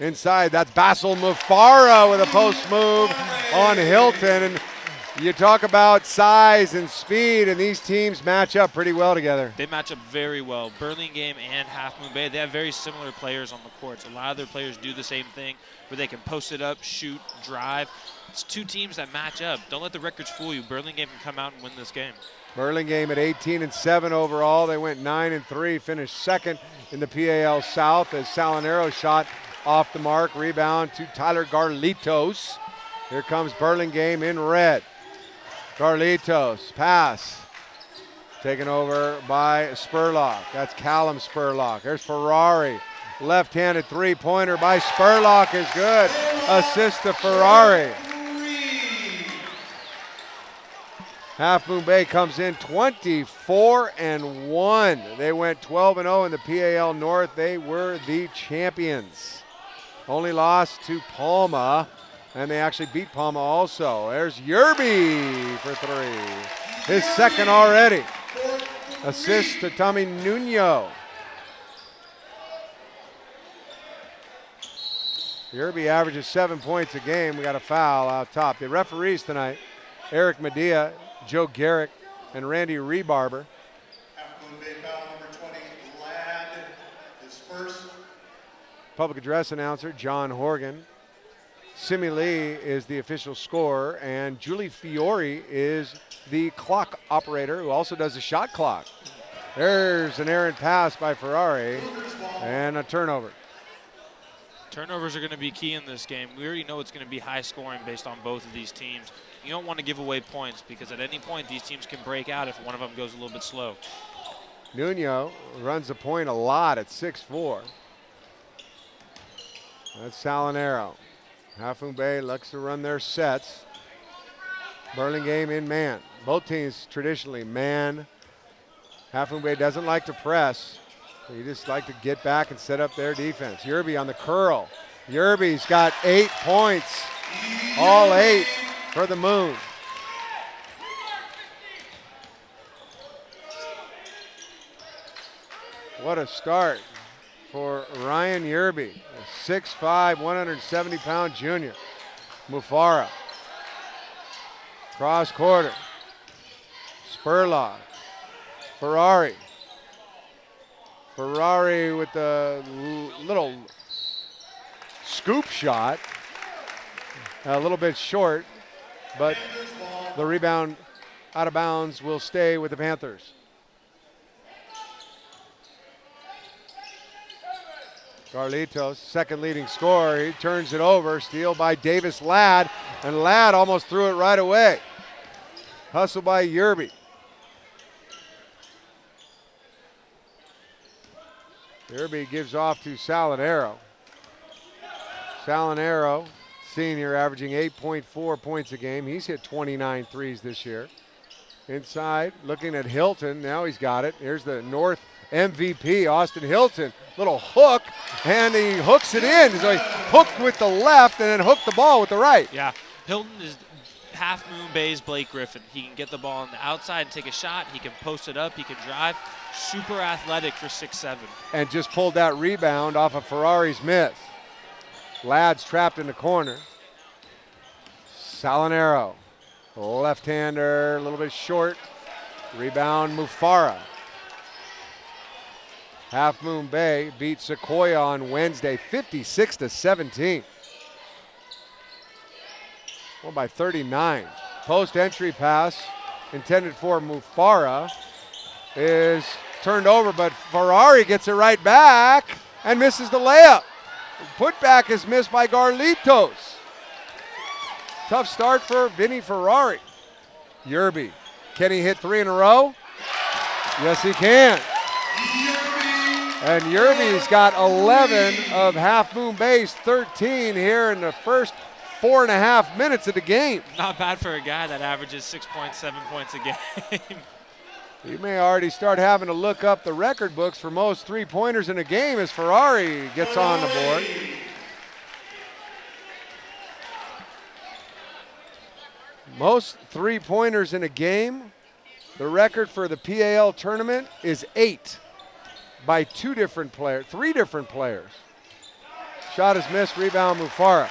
Inside, that's Basil Mufara with a post move on Hilton. And you talk about size and speed, and these teams match up pretty well together. They match up very well. Burlingame and Half Moon Bay, they have very similar players on the courts. A lot of their players do the same thing where they can post it up, shoot, drive. It's two teams that match up. Don't let the records fool you. Burlingame can come out and win this game. Burlingame at 18-7 overall. They went 9-3, finished second in the PAL South as Salinero shot off the mark. Rebound to Tyler Garlitos. Here comes Burlingame in red. Garlitos, pass. Taken over by Spurlock. That's Callum Spurlock. There's Ferrari. Left-handed three-pointer by Spurlock is good. Assist to Ferrari. Half Moon Bay comes in 24-1. They went 12-0 in the PAL North. They were the champions. Only lost to Palma, and they actually beat Palma also. There's Yerby for three. His second already. Assist to Tommy Nuno. Yerby averages 7 points a game. We got a foul out top. The referees tonight, Eric Medea, Joe Garrick, and Randy Rebarber. Half Moon Bay foul number 20, Ladd is first. Public address announcer, John Horgan. Simi Lee is the official scorer, and Julie Fiore is the clock operator who also does the shot clock. There's an errant pass by Ferrari, and a turnover. Turnovers are going to be key in this game. We already know it's going to be high scoring based on both of these teams. You don't want to give away points because at any point these teams can break out if one of them goes a little bit slow. Nuno runs the point a lot at 6'4". That's Salinero. Half Moon Bay looks to run their sets. Burlingame in man. Both teams traditionally man. Half Moon Bay doesn't like to press. You just like to get back and set up their defense. Yerby on the curl. Yerby's got 8 points. All 8 for the Moon. What a start for Ryan Yerby, a 6'5", 170-pound junior. Mufara. Cross quarter. Spurlock. Ferrari. Ferrari with the little scoop shot. A little bit short, but the rebound out of bounds will stay with the Panthers. Garlitos, second leading scorer. He turns it over. Steal by Davis Ladd, and Ladd almost threw it right away. Hustle by Yerby. Yerby gives off to Salinero. Salinero, senior, averaging 8.4 points a game. He's hit 29 threes this year. Inside, looking at Hilton. Now he's got it. Here's the North MVP, Austin Hilton. Little hook, and he hooks it in. So he hooked with the left and then hooked the ball with the right. Yeah, Hilton is Half Moon Bay's Blake Griffin. He can get the ball on the outside and take a shot. He can post it up. He can drive. Super athletic for 6'7". And just pulled that rebound off of Ferrari's miss. Ladd's trapped in the corner. Salinero, left-hander, a little bit short. Rebound, Mufara. Half Moon Bay beat Sequoia on Wednesday, 56-17. Well, by 39. Post-entry pass intended for Mufara is turned over, but Ferrari gets it right back and misses the layup. Putback is missed by Garlitos. Tough start for Vinny Ferrari. Yerby, can he hit 3 in a row? Yes, he can. And Yerby's got 11 of Half Moon Bay's 13 here in the first 4.5 minutes of the game. Not bad for a guy that averages 6.7 points a game. You may already start having to look up the record books for most three-pointers in a game as Ferrari gets on the board. Most three-pointers in a game, the record for the PAL tournament is 8 by 3 different players. Shot is missed, rebound Mufara.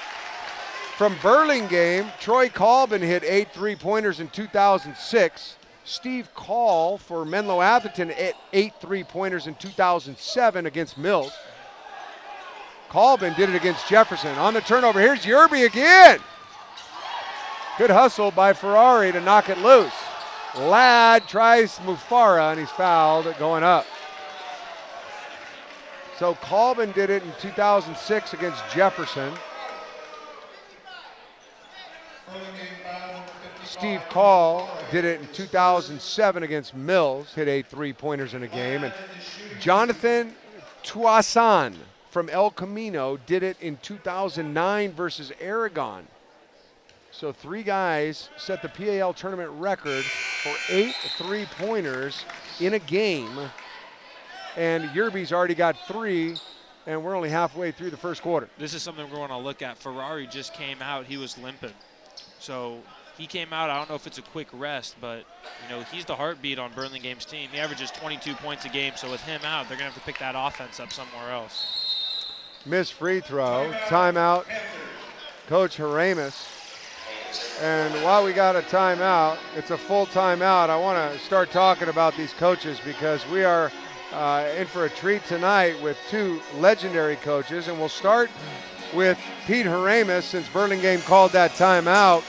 From Burlingame, Troy Colvin hit 8 3-pointers in 2006. Steve Call for Menlo Atherton hit 8 3-pointers in 2007 against Mills. Colvin did it against Jefferson. On the turnover, here's Yerby again. Good hustle by Ferrari to knock it loose. Ladd tries Mufara and he's fouled going up. So Colvin did it in 2006 against Jefferson. Steve Call did it in 2007 against Mills, hit 8 3-pointers in a game. And Jonathan Tuasan from El Camino did it in 2009 versus Aragon. So 3 guys set the PAL tournament record for 8 3-pointers in a game. And Yerby's already got 3, and we're only halfway through the first quarter. This is something we're going to look at. Ferrari just came out. He was limping. So he came out. I don't know if it's a quick rest, but, you know, he's the heartbeat on Burlingame's team. He averages 22 points a game, so with him out, they're going to have to pick that offense up somewhere else. Missed free throw. Timeout. Coach Haramis. And while we got a timeout, it's a full timeout. I want to start talking about these coaches because we are in for a treat tonight with 2 legendary coaches. And we'll start with Pete Haramis, since Burlingame called that timeout,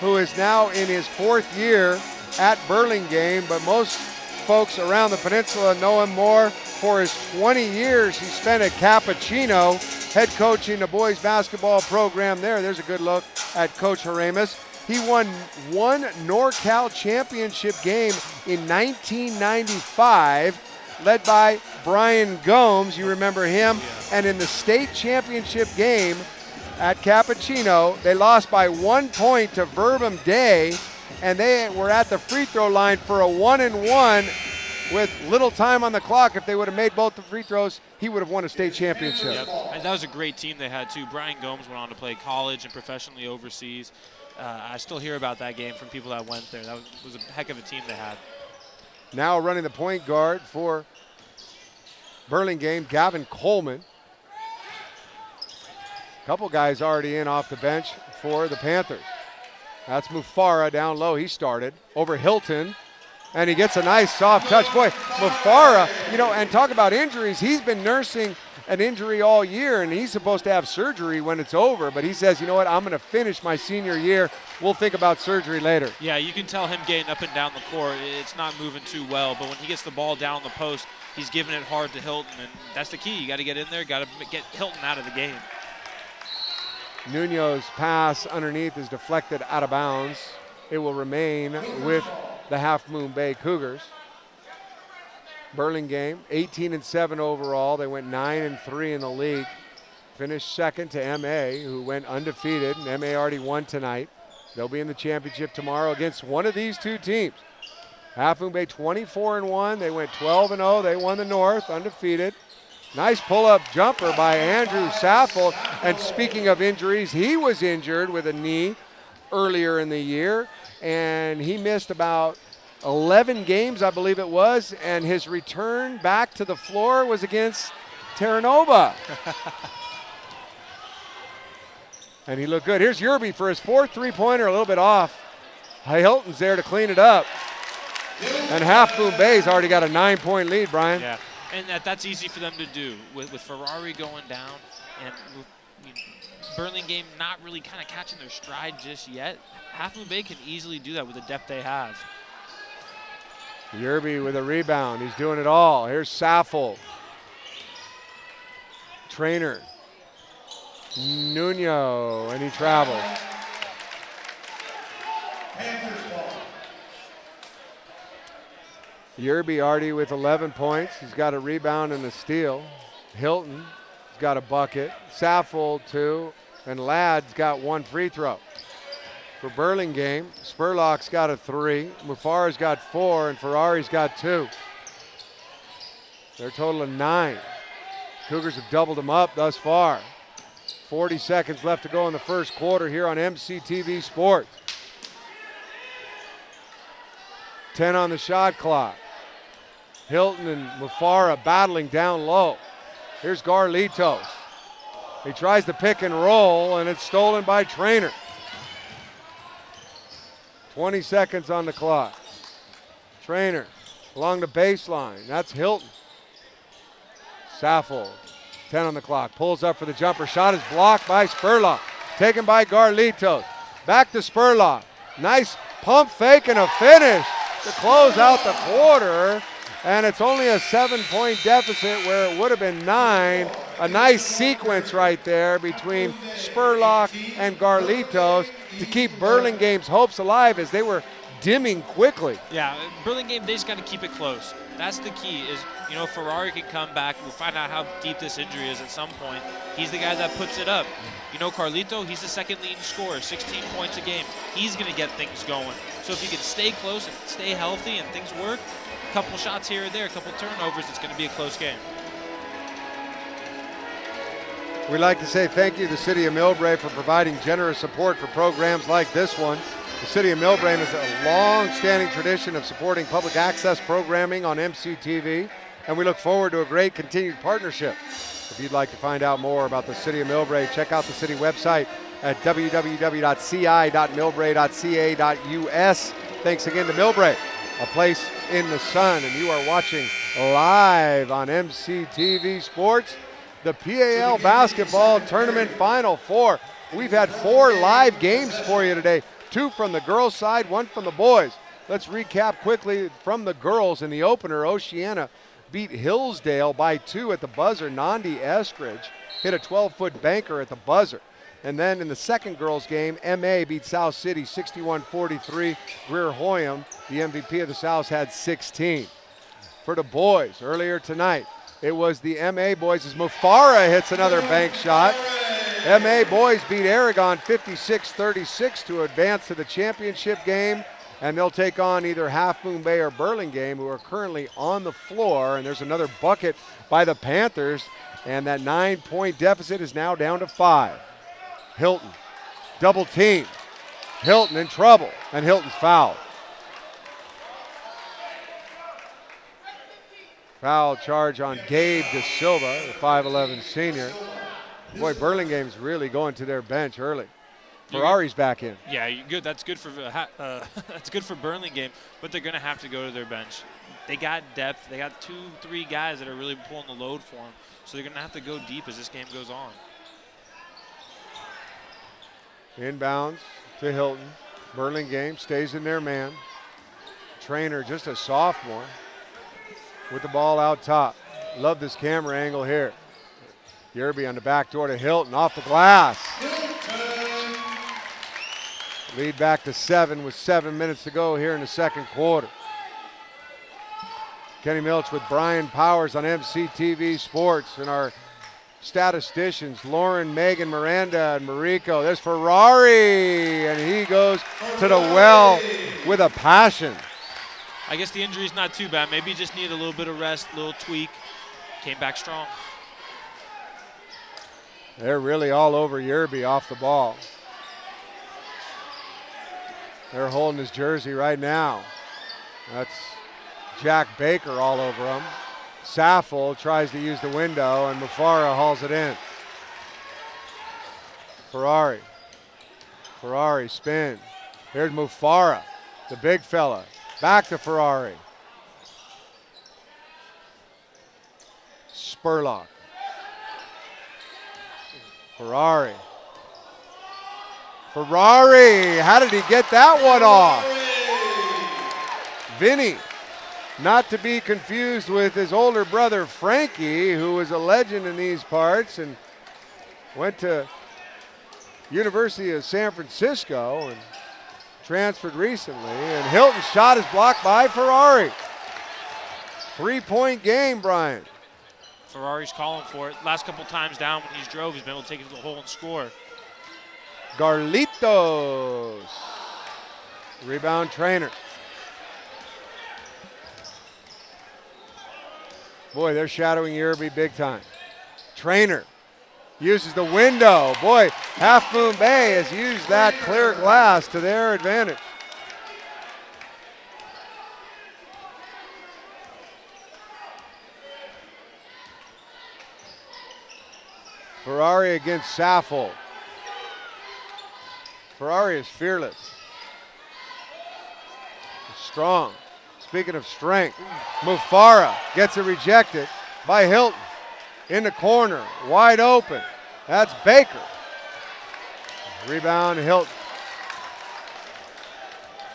who is now in his 4th year at Burlingame, but most folks around the peninsula know him more for his 20 years he spent at Cappuccino, head coaching the boys basketball program there. There's a good look at Coach Haramis. He won 1 NorCal championship game in 1995, led by Brian Gomes, you remember him, and in the state championship game at Cappuccino, they lost by 1 point to Verbum Day, and they were at the free throw line for a 1-and-1 with little time on the clock. If they would have made both the free throws, he would have won a state championship. Yep. And that was a great team they had, too. Brian Gomes went on to play college and professionally overseas. I still hear about that game from people that went there. That was a heck of a team they had. Now running the point guard for Burlingame, Gavin Coleman. Couple guys already in off the bench for the Panthers. That's Mufara down low. He started over Hilton, and he gets a nice soft touch. Boy, Mufara, you know, and talk about injuries. He's been nursing an injury all year, and he's supposed to have surgery when it's over. But he says, you know what, I'm going to finish my senior year. We'll think about surgery later. Yeah, you can tell him getting up and down the court. It's not moving too well, but when he gets the ball down the post, he's giving it hard to Hilton, and that's the key. You got to get in there, got to get Hilton out of the game. Nuno's pass underneath is deflected out of bounds. It will remain with the Half Moon Bay Cougars. Burlingame, 18-7 overall. They went 9-3 in the league. Finished second to MA, who went undefeated, and MA already won tonight. They'll be in the championship tomorrow against one of these 2 teams. Half Moon Bay 24-1. They went 12-0. They won the North, undefeated. Nice pull-up jumper by Andrew Saffold. And speaking of injuries, he was injured with a knee earlier in the year, and he missed about 11 games, I believe it was, and his return back to the floor was against Terra Nova. And he looked good. Here's Yerby for his 4th 3-pointer, a little bit off. Hilton's there to clean it up. And Half Moon Bay's already got a 9-point lead, Brian. Yeah. And that's easy for them to do with Ferrari going down and Burlingame not really kind of catching their stride just yet. Half Moon Bay can easily do that with the depth they have. Yerby with a rebound. He's doing it all. Here's Saffold. Trainer. Nuno, and he travels. Yerby already with 11 points. He's got a rebound and a steal. Hilton has got a bucket. Saffold 2, and Ladd's got 1 free throw. For Burlingame, Spurlock's got a 3, Mufara's got 4, and Ferrari's got 2. They're a total of 9. Cougars have doubled them up thus far. 40 seconds left to go in the first quarter here on MCTV Sports. 10 on the shot clock. Hilton and Mufara battling down low. Here's Garlitos. He tries to pick and roll, and it's stolen by Trainer. 20 seconds on the clock. Trainer along the baseline. That's Hilton. Saffold, 10 on the clock. Pulls up for the jumper. Shot is blocked by Spurlock. Taken by Garlitos. Back to Spurlock. Nice pump fake and a finish to close out the quarter. And it's only a 7-point deficit where it would have been 9. A nice sequence right there between Spurlock and Garlitos to keep Burlingame's hopes alive as they were dimming quickly. Yeah, Burlingame, they just got to keep it close. That's the key is, Ferrari can come back. We'll find out how deep this injury is at some point. He's the guy that puts it up. Carlito, he's the second leading scorer, 16 points a game. He's going to get things going. So if you can stay close and stay healthy and things work, a couple shots here or there, a couple turnovers, it's going to be a close game. We'd like to say thank you to the City of Millbrae for providing generous support for programs like this one. The City of Millbrae has a long-standing tradition of supporting public access programming on MCTV, and we look forward to a great continued partnership. If you'd like to find out more about the City of Millbrae, check out the city website at www.ci.millbrae.ca.us. Thanks again to Millbrae, a place in the sun, and you are watching live on MCTV Sports, the PAL Basketball Tournament Final Four. We've had 4 live games for you today, 2 from the girls' side, 1 from the boys. Let's recap quickly from the girls. In the opener, Oceana beat Hillsdale by 2 at the buzzer. Nandi Eskridge hit a 12-foot banker at the buzzer. And then in the second girls' game, MA beat South City 61-43. Greer Hoyam, the MVP of the South, had 16. For the boys, earlier tonight, it was the MA boys as Mufara hits another bank shot. MA boys beat Aragon 56-36 to advance to the championship game, and they'll take on either Half Moon Bay or Burlingame, who are currently on the floor. And there's another bucket by the Panthers, and that 9-point deficit is now down to 5. Hilton, double team. Hilton in trouble, and Hilton's fouled. Foul charge on Gabe De Silva, the 5'11 senior. Boy, Burlingame's really going to their bench early. Ferrari's back in. Yeah, good. That's good for that's good for Burlingame, but they're going to have to go to their bench. They got depth. They got 2-3 guys that are really pulling the load for them, so they're going to have to go deep as this game goes on. Inbounds to Hilton. Burlingame stays in their man. Trainer, just a sophomore, with the ball out top. Love this camera angle here. Yerby on the back door to Hilton, off the glass. Lead back to 7 with 7 minutes to go here in the second quarter. Kenny Milch with Brian Powers on MCTV Sports, and our statisticians, Lauren, Megan, Miranda, and Mariko. There's Ferrari, and he goes to the well with a passion. I guess the injury's not too bad. Maybe he just needed a little bit of rest, a little tweak. Came back strong. They're really all over Yerby off the ball. They're holding his jersey right now. That's Jack Baker all over him. Saffold tries to use the window, and Mufara hauls it in. Ferrari spin. Here's Mufara, the big fella. Back to Ferrari. Spurlock. Ferrari. How did he get that one off? Vinny, not to be confused with his older brother Frankie, who was a legend in these parts and went to University of San Francisco and transferred recently. And Hilton's shot is blocked by Ferrari. 3-point game, Brian. Ferrari's calling for it. Last couple times down when he's drove, he's been able to take it to the hole and score. Garlitos. Rebound, Trainer. Boy, they're shadowing Yerby big time. Trainer uses the window. Boy, Half Moon Bay has used that clear glass to their advantage. Ferrari against Saffold. Ferrari is fearless. Strong. Speaking of strength, Mufara gets it rejected by Hilton. In the corner, wide open. That's Baker. Rebound, Hilton.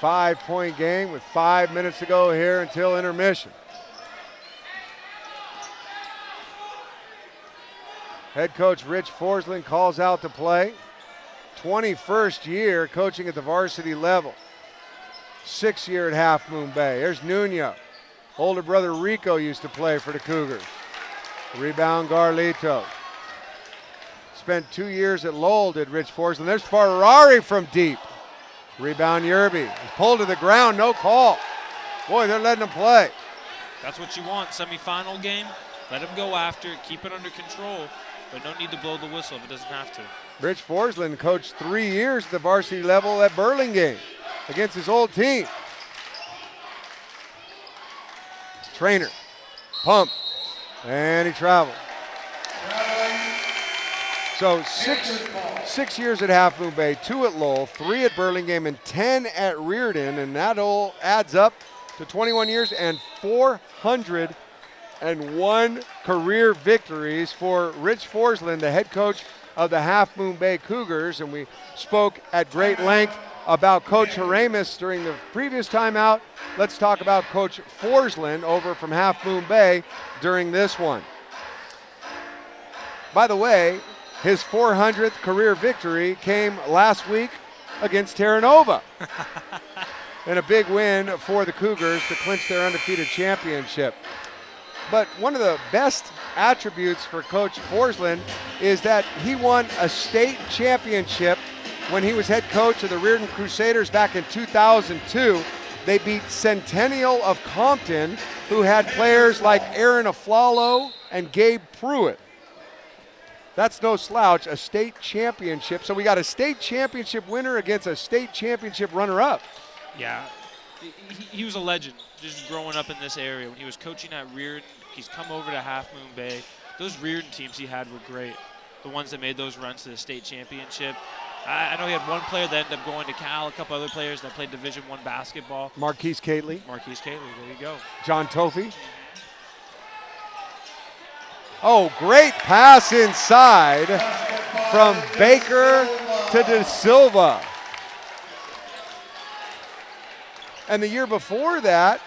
5-point game with 5 minutes to go here until intermission. Head coach Rich Forsland calls out to play. 21st year coaching at the varsity level. 6th year at Half Moon Bay. There's Nuno. Older brother Rico used to play for the Cougars. Rebound, Garlito. Spent 2 years at Lowell, did Rich Forsland. There's Ferrari from deep. Rebound, Yerby. He's pulled to the ground, no call. Boy, they're letting him play. That's what you want, semifinal game. Let him go after it, keep it under control, but no need to blow the whistle if it doesn't have to. Rich Forsland coached 3 years at the varsity level at Burlingame against his old team. Trainer, pump, and he traveled. So six years at Half Moon Bay, 2 at Lowell, 3 at Burlingame, and 10 at Reardon, and that all adds up to 21 years and 401 career victories for Rich Forsland, the head coach of the Half Moon Bay Cougars, and we spoke at great length about Coach Haramis during the previous timeout. Let's talk about Coach Forsland over from Half Moon Bay during this one. By the way, his 400th career victory came last week against Terra Nova. And a big win for the Cougars to clinch their undefeated championship. But one of the best attributes for Coach Forsland is that he won a state championship when he was head coach of the Reardon Crusaders back in 2002. They beat Centennial of Compton, who had players like Aaron Aflalo and Gabe Pruitt. That's no slouch, a state championship. So we got a state championship winner against a state championship runner-up. Yeah, he was a legend just growing up in this area. When he was coaching at Reardon, he's come over to Half Moon Bay. Those Reardon teams he had were great. The ones that made those runs to the state championship. I know he had one player that ended up going to Cal, a couple other players that played Division I basketball. Marquise Cately. Marquise Cately, there you go. John Tofey. Oh, great pass inside from Baker to De Silva. And the year before that,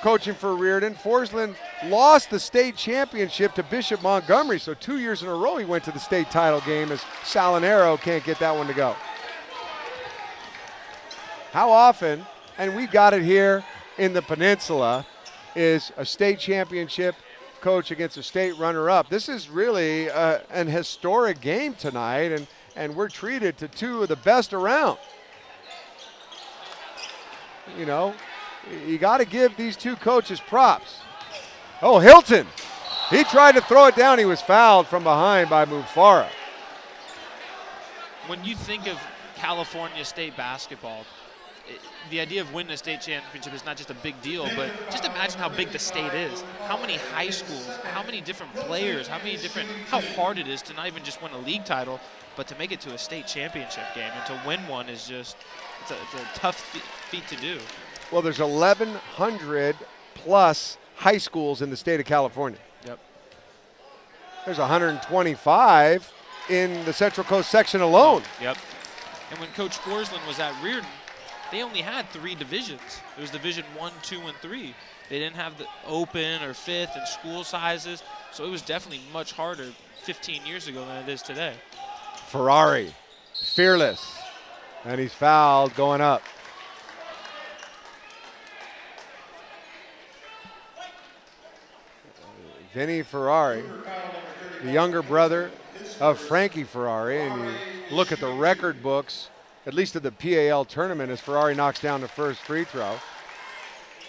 coaching for Reardon, Forsland lost the state championship to Bishop Montgomery. So 2 years in a row he went to the state title game as Salinero can't get that one to go. How often, and we've got it here in the Peninsula, is a state championship coach against a state runner-up. This is really an historic game tonight, and we're treated to 2 of the best around. You know, you got to give these 2 coaches props. Oh, Hilton. He tried to throw it down. He was fouled from behind by Mufara. When you think of California state basketball, the idea of winning a state championship is not just a big deal, but just imagine how big the state is. How many high schools, how many different players, how hard it is to not even just win a league title, but to make it to a state championship game. And to win one is just, it's a tough feat to do. Well, there's 1,100 plus high schools in the state of California. Yep. There's 125 in the Central Coast section alone. Yep. And when Coach Forsland was at Reardon, they only had 3 divisions. It was Division I, II, and III. They didn't have the open or fifth and school sizes, so it was definitely much harder 15 years ago than it is today. Ferrari, fearless, and he's fouled going up. Vinny Ferrari, the younger brother of Frankie Ferrari, and you look at the record books, at least of the PAL tournament, as Ferrari knocks down the first free throw.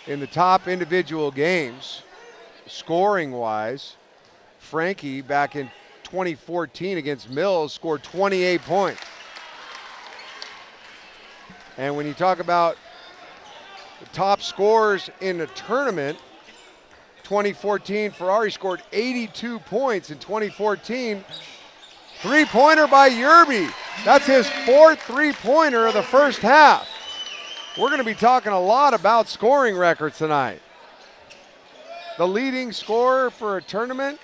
In the top individual games, scoring-wise, Frankie back in 2014 against Mills scored 28 points. And when you talk about the top scorers in the tournament, 2014, Ferrari scored 82 points. In 2014, Three-pointer by Yerby. That's his fourth three-pointer of the first half. We're going to be talking a lot about scoring records tonight. The leading scorer for a tournament,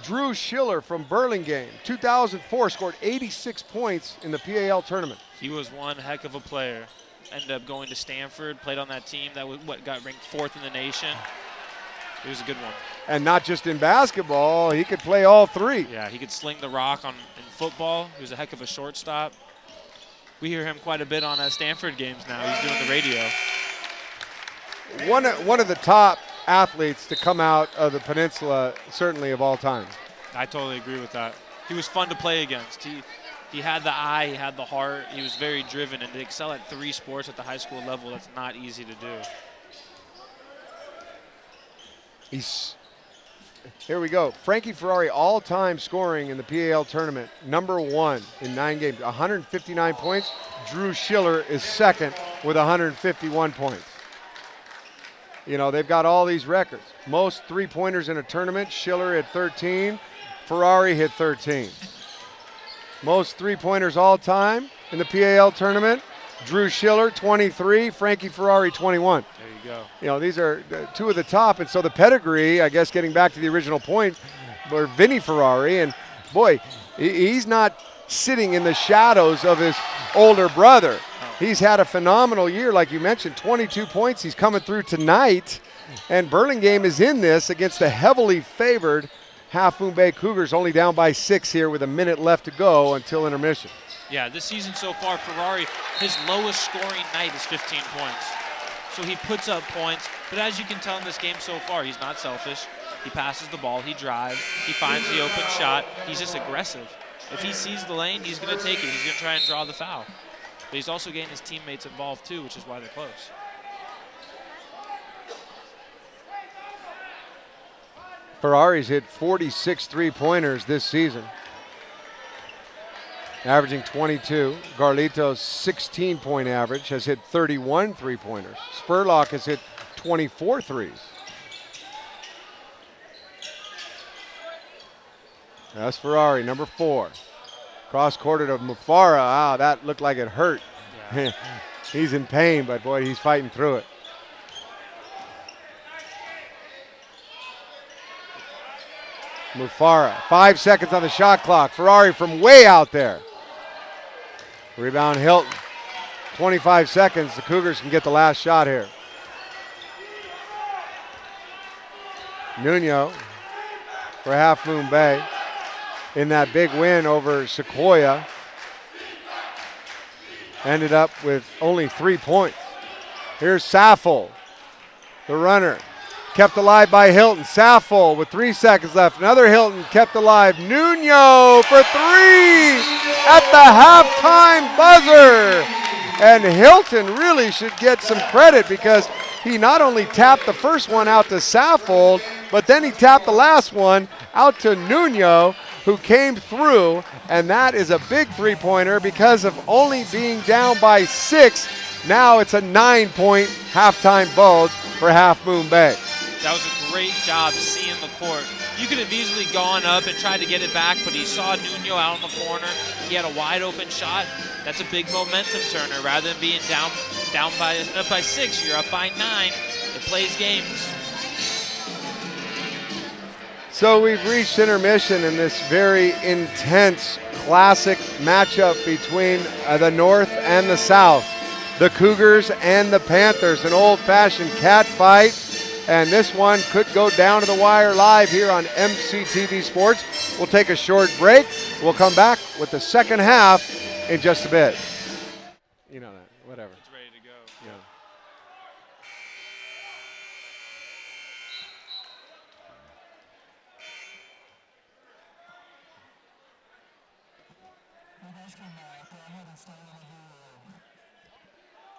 Drew Schiller from Burlingame, 2004, scored 86 points in the PAL tournament. He was one heck of a player. Ended up going to Stanford, played on that team that got ranked 4th in the nation. He was a good one. And not just in basketball, he could play all three. Yeah, he could sling the rock in football. He was a heck of a shortstop. We hear him quite a bit on Stanford games now. He's doing the radio. One of the top athletes to come out of the Peninsula, certainly of all time. I totally agree with that. He was fun to play against. He had the eye, he had the heart, he was very driven, and to excel at 3 sports at the high school level, that's not easy to do. Here we go. Frankie Ferrari, all-time scoring in the PAL tournament, #1 in 9 games, 159 points. Drew Schiller is second with 151 points. You know, they've got all these records. Most three-pointers in a tournament, Schiller hit 13, Ferrari hit 13. Most three-pointers all time in the PAL tournament, Drew Schiller, 23, Frankie Ferrari, 21. There you go. You know, these are 2 of the top, and so the pedigree, I guess getting back to the original point, were Vinny Ferrari, and boy, he's not sitting in the shadows of his older brother. He's had a phenomenal year, like you mentioned, 22 points. He's coming through tonight, and Burlingame is in this against the heavily favored Half Moon Bay Cougars, only down by 6 here with a minute left to go until intermission. Yeah, this season so far, Ferrari, his lowest scoring night is 15 points. So he puts up points, but as you can tell in this game so far, he's not selfish. He passes the ball, he drives, he finds the open shot. He's just aggressive. If he sees the lane, he's going to take it. He's going to try and draw the foul. But he's also getting his teammates involved too, which is why they're close. Ferrari's hit 46 three-pointers this season, averaging 22. Garlito's 16-point average has hit 31 three-pointers. Spurlock has hit 24 threes. That's Ferrari, #4. Cross-courted of Mufara. Wow, that looked like it hurt. Yeah. He's in pain, but boy, he's fighting through it. Mufara, 5 seconds on the shot clock. Ferrari from way out there. Rebound Hilton. 25 seconds. The Cougars can get the last shot here. Nuno for Half Moon Bay in that big win over Sequoia. Ended up with only 3 points. Here's Saffel, the runner. Kept alive by Hilton. Saffel with 3 seconds left. Another Hilton kept alive. Nuno for 3 at the halftime buzzer. And Hilton really should get some credit because he not only tapped the first one out to Saffel, but then he tapped the last one out to Nuno, who came through. And that is a big three-pointer because of only being down by 6. Now it's a 9-point halftime bulge for Half Moon Bay. That was a great job seeing the court. You could have easily gone up and tried to get it back, but he saw Nuno out in the corner. He had a wide open shot. That's a big momentum turner. Rather than being up by 6, you're up by 9. It plays games. So we've reached intermission in this very intense classic matchup between the North and the South. The Cougars and the Panthers, an old-fashioned cat fight. And this one could go down to the wire live here on MCTV Sports. We'll take a short break. We'll come back with the second half in just a bit. You know that, whatever. It's ready to go. Yeah.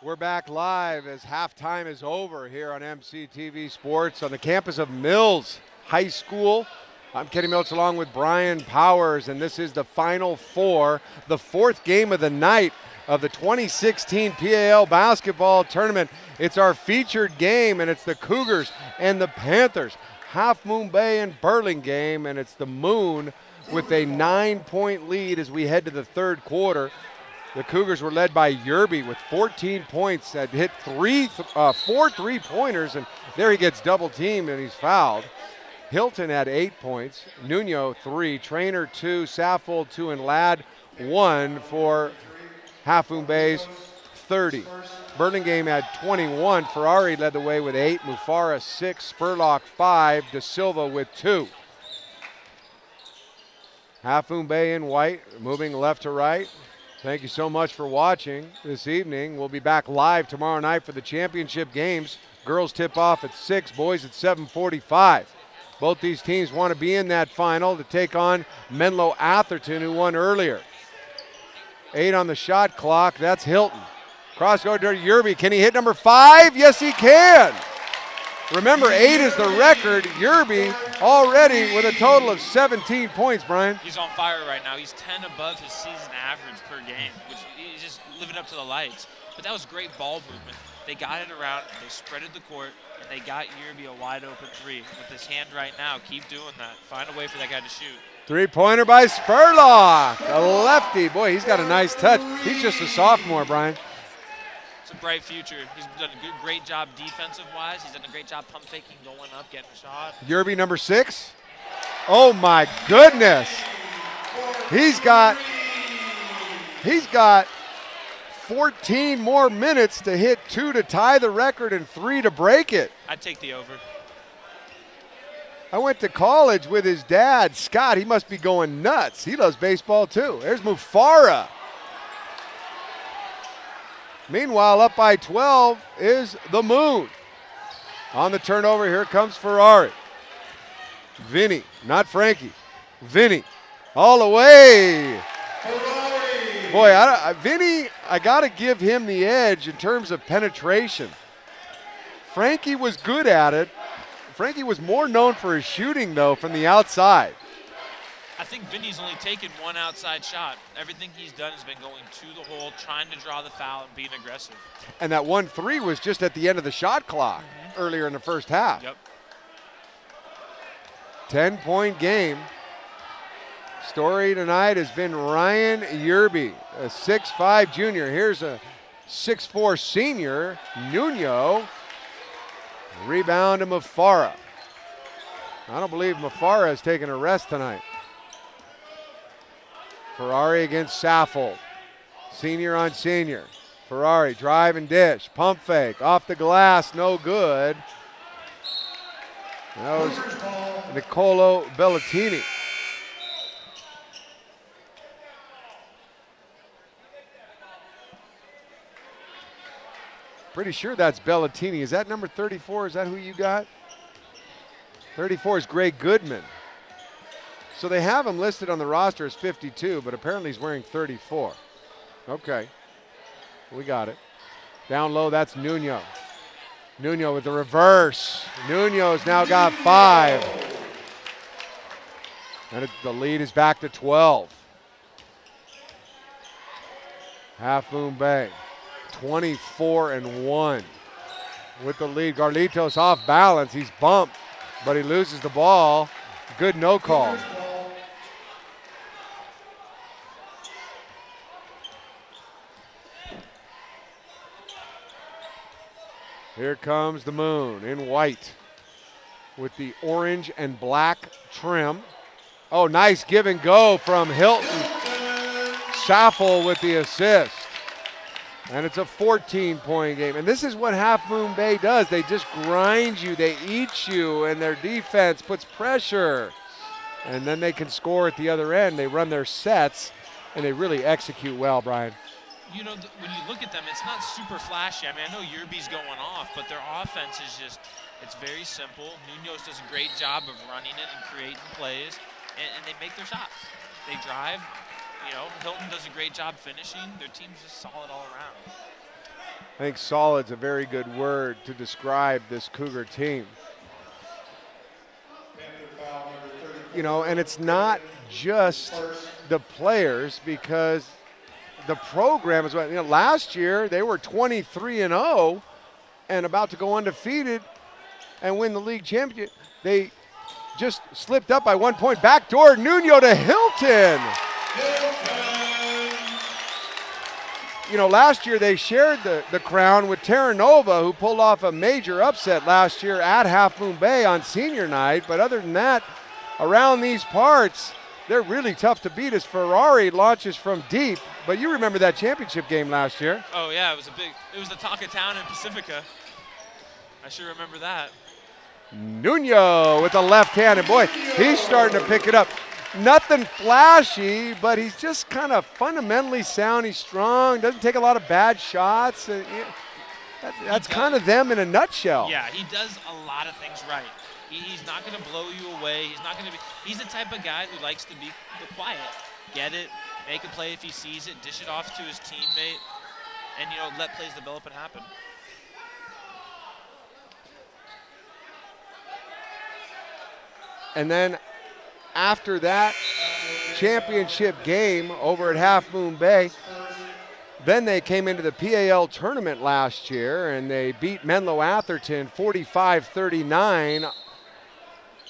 We're back live as halftime is over here on MCTV Sports on the campus of Mills High School. I'm Kenny Milch along with Brian Powers, and this is the Final Four, the 4th game of the night of the 2016 PAL basketball tournament. It's our featured game, and it's the Cougars and the Panthers. Half Moon Bay and Burlingame, and it's the Moon with a 9-point lead as we head to the third quarter. The Cougars were led by Yerby with 14 points that hit 4 3-pointers, and there he gets double teamed and he's fouled. Hilton had 8 points, Nuno 3, Trainer 2, Saffold 2, and Ladd 1 for Half Moon Bay's 30. Burlingame had 21. Ferrari led the way with 8, Mufara 6, Spurlock 5, De Silva with 2. Half Moon Bay in white, moving left to right. Thank you so much for watching this evening. We'll be back live tomorrow night for the championship games. Girls tip off at 6, boys at 7:45. Both these teams want to be in that final to take on Menlo Atherton, who won earlier. 8 on the shot clock. That's Hilton. Cross court to Yerby. Can he hit number 5? Yes, he can. Remember, 8 is the record. Yerby already with a total of 17 points, Brian. He's on fire right now. He's 10 above his season average per game, which he's just living up to the lights. But that was great ball movement. They got it around, they spreaded the court, and they got Yerby a wide open 3. With his hand right now, keep doing that. Find a way for that guy to shoot. 3-pointer by Spurlock, a lefty. Boy, he's got a nice touch. He's just a sophomore, Brian. It's a bright future. He's done a great job defensive-wise. He's done a great job pump faking, going up, getting a shot. Yerby number 6. Oh my goodness. He's got 14 more minutes to hit 2 to tie the record and 3 to break it. I'd take the over. I went to college with his dad, Scott. He must be going nuts. He loves baseball too. There's Mufara. Meanwhile, up by 12 is the Moon. On the turnover, here comes Ferrari. Vinny, not Frankie. Vinny, all the way. Boy, Vinny, I got to give him the edge in terms of penetration. Frankie was good at it. Frankie was more known for his shooting, though, from the outside. I think Vinny's only taken one outside shot. Everything he's done has been going to the hole, trying to draw the foul and being aggressive. And that 1-3 was just at the end of the shot clock earlier in the first half. Yep. 10-point game. Story tonight has been Ryan Yerby, a 6'5 junior. Here's a 6'4 senior, Nuno. Rebound to Mufara. I don't believe Mufara has taken a rest tonight. Ferrari against Saffold. Senior on senior. Ferrari drive and dish. Pump fake. Off the glass. No good. That was Nicolo Bellatini. Pretty sure that's Bellatini. Is that number 34? Is that who you got? 34 is Greg Goodman. So they have him listed on the roster as 52, but apparently he's wearing 34. Okay, we got it. Down low, that's Nuno. Nuno with the reverse. Nuno's now got 5. And the lead is back to 12. Half Moon Bay, 24-1 with the lead. Garlitos off balance. He's bumped, but he loses the ball. Good no call. Here comes the Moon in white with the orange and black trim. Oh, nice give and go from Hilton. Saffold with the assist. And it's a 14-point game. And this is what Half Moon Bay does. They just grind you, they eat you, and their defense puts pressure. And then they can score at the other end. They run their sets, and they really execute well, Brian. You know, when you look at them, it's not super flashy. I mean, I know Yerby's going off, but their offense is just, it's very simple. Nuno's does a great job of running it and creating plays, and they make their shots. They drive. You know, Hilton does a great job finishing. Their team's just solid all around. I think solid's a very good word to describe this Cougar team. You know, and it's not just the players, because the program is what, you know, last year they were 23-0 and about to go undefeated and win the league championship. They just slipped up by 1 point. Backdoor Nuno to Hilton. You know, last year they shared the crown with Terra Nova, who pulled off a major upset last year at Half Moon Bay on senior night. But other than that, around these parts, they're really tough to beat as Ferrari launches from deep. But you remember that championship game last year. Oh, yeah, it was the talk of town in Pacifica. I sure remember that. Nuno with the left hand, and boy, he's starting to pick it up. Nothing flashy, but he's just kind of fundamentally sound. He's strong, doesn't take a lot of bad shots. That's kind of them in a nutshell. Yeah, he does a lot of things right. He's not going to blow you away. He's the type of guy who likes to be quiet. Get it, make a play if he sees it, dish it off to his teammate, and, you know, let plays develop and happen. And then after that championship game over at Half Moon Bay, then they came into the PAL tournament last year and they beat Menlo Atherton 45-39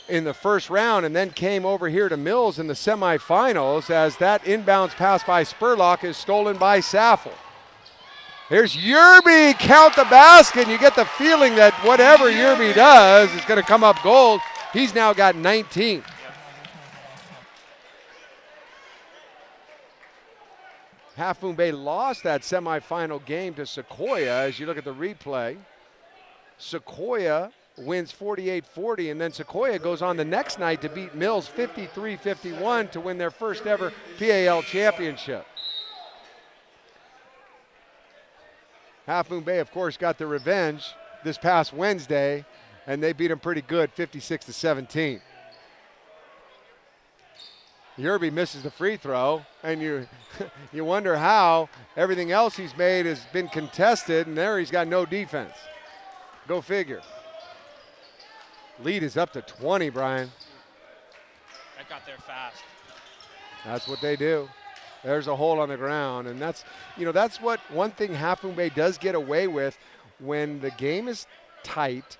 in the first round, and then came over here to Mills in the semifinals as that inbounds pass by Spurlock is stolen by Saffold. Here's Yerby, count the basket, and you get the feeling that whatever Yerby does is going to come up gold. He's now got 19. Half Moon Bay lost that semifinal game to Sequoia. As you look at the replay, Sequoia wins 48-40, and then Sequoia goes on the next night to beat Mills 53-51 to win their first ever PAL championship. Half Moon Bay, of course, got the revenge this past Wednesday, and they beat them pretty good, 56-17. Yerby misses the free throw, and you wonder how everything else he's made has been contested, and there he's got no defense. Go figure. Lead is up to 20, Brian. That got there fast. That's what they do. There's a hole on the ground, and that's what one thing Half Moon Bay does get away with when the game is tight.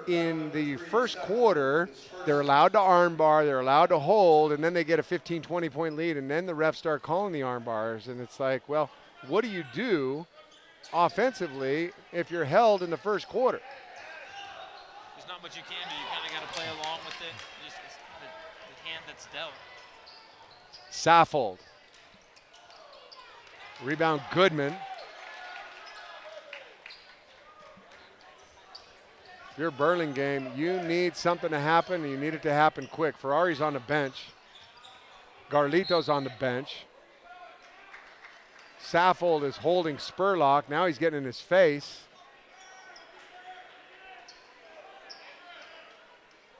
In the first quarter, they're allowed to armbar, they're allowed to hold, and then they get a 15, 20-point lead, and then the refs start calling the armbars, and it's like, well, what do you do offensively if you're held in the first quarter? There's not much you can do. You kind of got to play along with it. It's the hand that's dealt. Saffold. Rebound Goodman. If you're Burlingame, you need something to happen, and you need it to happen quick. Ferrari's on the bench. Garlito's on the bench. Saffold is holding Spurlock. Now he's getting in his face.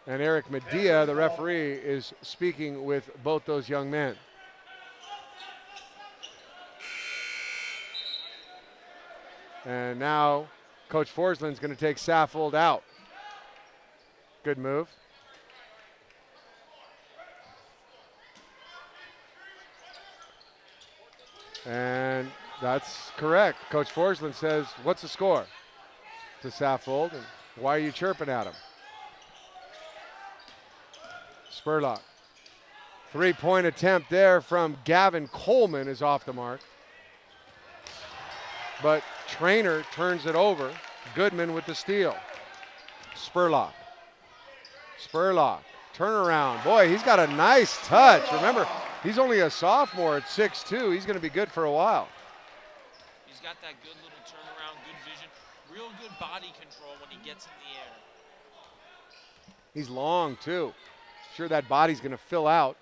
And Eric Medea, the referee, is speaking with both those young men. And now Coach Forsland's going to take Saffold out. Good move. And that's correct. Coach Forsland says, what's the score? To Saffold, and why are you chirping at him? Spurlock. Three-point attempt there from Gavin Coleman is off the mark. But Trainer turns it over. Goodman with the steal. Spurlock. Spurlock. Turnaround. Boy, he's got a nice touch. Remember, he's only a sophomore at 6'2". He's going to be good for a while. He's got that good little turnaround, good vision, real good body control when he gets in the air. He's long, too. Sure that body's going to fill out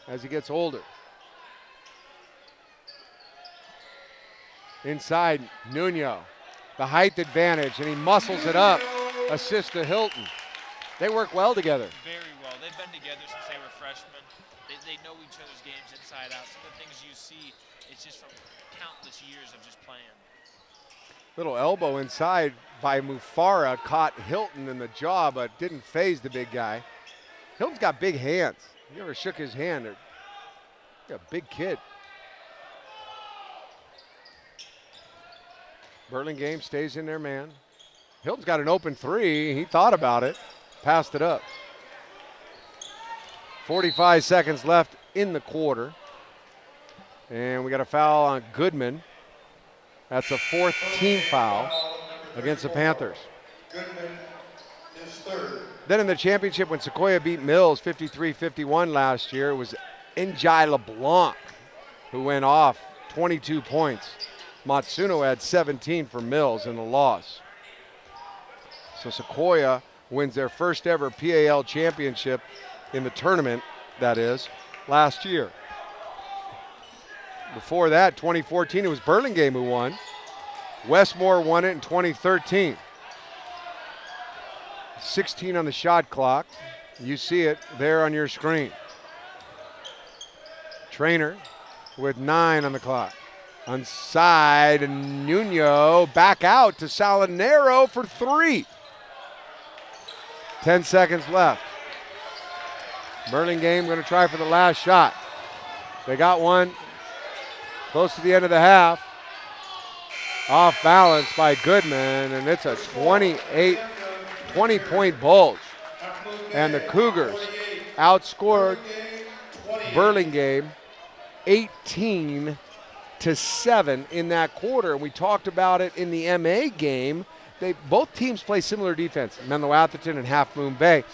as he gets older. Inside, Nuno. The height advantage, and he muscles it up. Assist to Hilton. They work well together. Very well. They've been together since they were freshmen. They know each other's games inside out. Some of the things you see, it's just from countless years of just playing. Little elbow inside by Mufara caught Hilton in the jaw, but didn't phase the big guy. Hilton's got big hands. You ever shook his hand? He's a big kid. Burlingame stays in their man. Hilton's got an open three. He thought about it, passed it up. 45 seconds left in the quarter. And we got a foul on Goodman. That's a 4th team foul against the Panthers. Goodman is third. Then in the championship, when Sequoia beat Mills 53-51 last year, it was Njai LeBlanc who went off 22 points. Matsuno had 17 for Mills in the loss. So Sequoia wins their first ever PAL championship in the tournament, that is, last year. Before that, 2014, it was Burlingame who won. Westmore won it in 2013. 16 on the shot clock. You see it there on your screen. Trainer with 9 on the clock. Onside, and Nuno back out to Salinero for 3. 10 seconds left. Burlingame going to try for the last shot. They got one close to the end of the half. Off balance by Goodman, and it's a 20-point bulge. And the Cougars outscored Burlingame 18-7 in that quarter. And we talked about it in the MA game. Both teams play similar defense, Menlo Atherton and Half Moon Bay.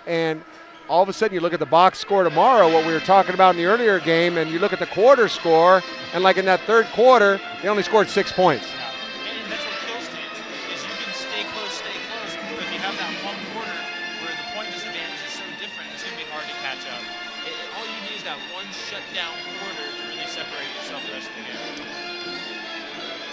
And all of a sudden you look at the box score tomorrow, what we were talking about in the earlier game, and you look at the quarter score, and like in that third quarter, they only scored 6 points. And that's what kills teams, is you can stay close, but if you have that one quarter where the point disadvantage is so different, it's going to be hard to catch up. All you need is that one shutdown quarter to really separate yourself the rest of the game.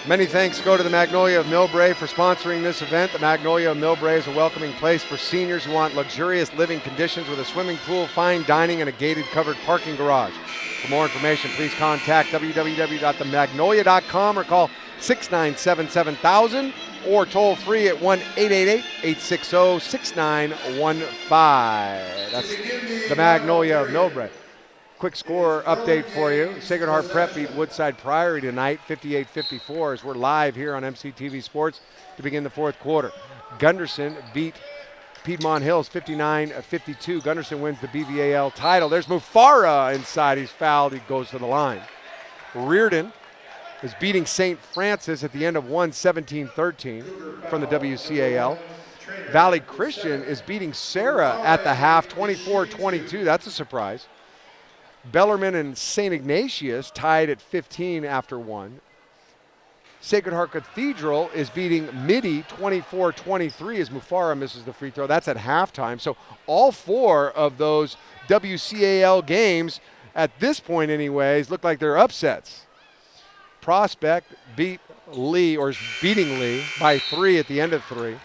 Many thanks go to the Magnolia of Millbrae for sponsoring this event. The Magnolia of Millbrae is a welcoming place for seniors who want luxurious living conditions with a swimming pool, fine dining, and a gated covered parking garage. For more information, please contact www.themagnolia.com or call 697-7000 or toll free at 1-888-860-6915. That's the Magnolia of Millbrae. Quick score update for you. Sacred Heart Prep beat Woodside Priory tonight, 58-54, as we're live here on MCTV Sports to begin the fourth quarter. Gunderson beat Piedmont Hills 59-52. Gunderson wins the BVAL title. There's Mufara inside. He's fouled. He goes to the line. Reardon is beating St. Francis at the end of 17-13 from the WCAL. Valley Christian is beating Sarah at the half, 24-22. That's a surprise. Bellarmine and St. Ignatius tied at 15 after 1. Sacred Heart Cathedral is beating Midi 24-23 as Mufara misses the free throw. That's at halftime. So all 4 of those WCAL games, at this point anyways, look like they're upsets. Prospect beat Lee, or is beating Lee by 3 at the end of 3.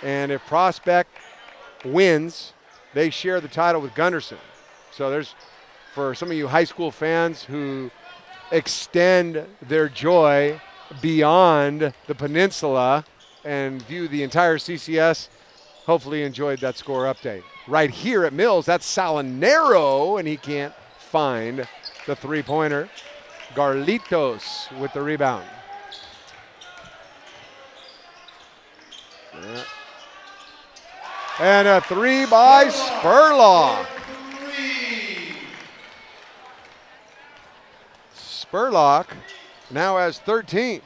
And if Prospect wins, they share the title with Gunderson. So there's, for some of you high school fans who extend their joy beyond the peninsula and view the entire CCS, hopefully enjoyed that score update. Right here at Mills, that's Salinero, and he can't find the three-pointer. Garlitos with the rebound. Yeah. And a 3 by Spurlock. Spurlock now has 13.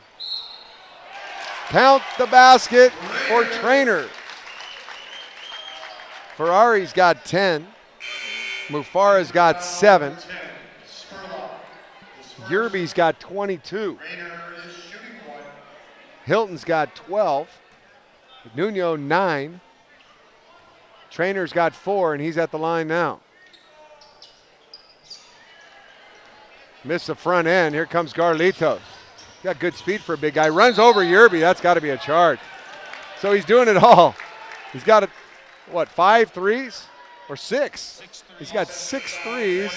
Count the basket for Trainer. Ferrari's got 10. Mufara's got 7. Yerby's got 22. Hilton's got 12. Nuno 9. Trainer's got 4, and he's at the line now. Missed the front end. Here comes Garlitos. Got good speed for a big guy. Runs over Yerby. That's got to be a charge. So he's doing it all. He's got, 5 threes? Or 6? 6 He's got 6 threes. 2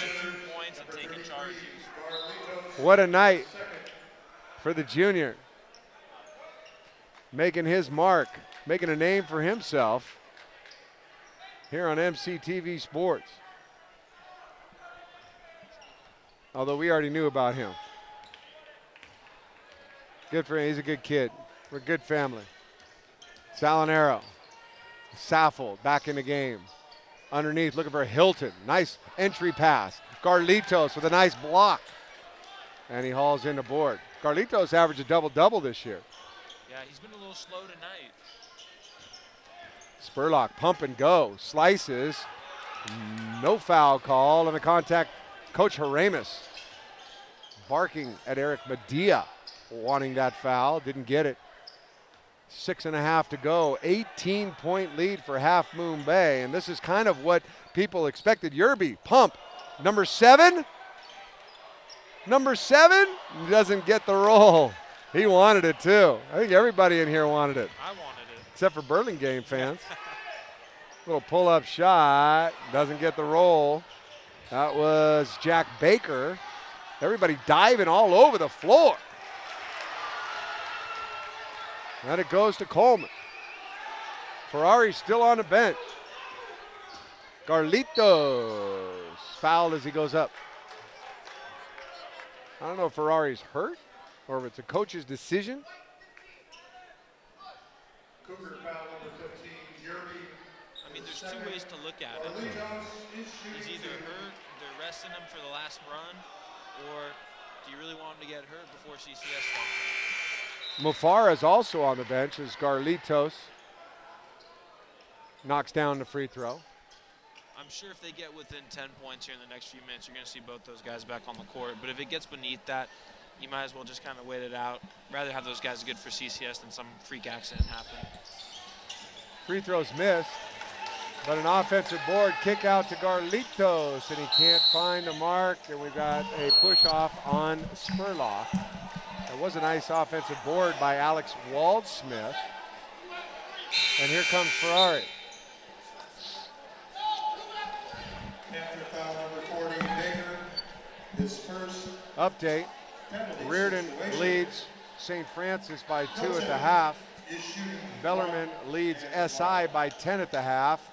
points and taking charges. What a night for the junior. Making his mark, making a name for himself here on MCTV Sports. Although we already knew about him. Good for him. He's a good kid. We're a good family. Salinero. Saffold back in the game. Underneath, looking for Hilton. Nice entry pass. Garlitos with a nice block. And he hauls in the board. Garlitos averaged a double-double this year. Yeah, he's been a little slow tonight. Spurlock, pump and go. Slices. No foul call and a contact. Coach Haramis barking at Eric Medea, wanting that foul. Didn't get it. 6.5 to go. 18-point lead for Half Moon Bay. And this is kind of what people expected. Yerby, pump. Number 7. Number 7 doesn't get the roll. He wanted it too. I think everybody in here wanted it. I wanted it. Except for Burlingame fans. Little pull-up shot. Doesn't get the roll. That was Jack Baker. Everybody diving all over the floor. And it goes to Coleman. Ferrari still on the bench. Garlitos fouled as he goes up. I don't know if Ferrari's hurt or if it's a coach's decision. Cougar foul number 15, Yerby. I mean, there's two ways to look at it. He's either hurt, they're resting him for the last run, or do you really want him to get hurt before CCS starts? Mufara is also on the bench as Garlitos knocks down the free throw. I'm sure if they get within 10 points here in the next few minutes, you're going to see both those guys back on the court. But if it gets beneath that, you might as well just kind of wait it out. Rather have those guys good for CCS than some freak accident happen. Free throws missed, but an offensive board kick out to Garlitos, and he can't find the mark, and we got a push off on Spurlock. That was a nice offensive board by Alex Waldsmith. And here comes Ferrari. Panther foul number 40, Baker. His first Update, penalty Reardon situation leads St. Francis by 2 at the half. is shooting Bellarmine leads SI by 10 at the half.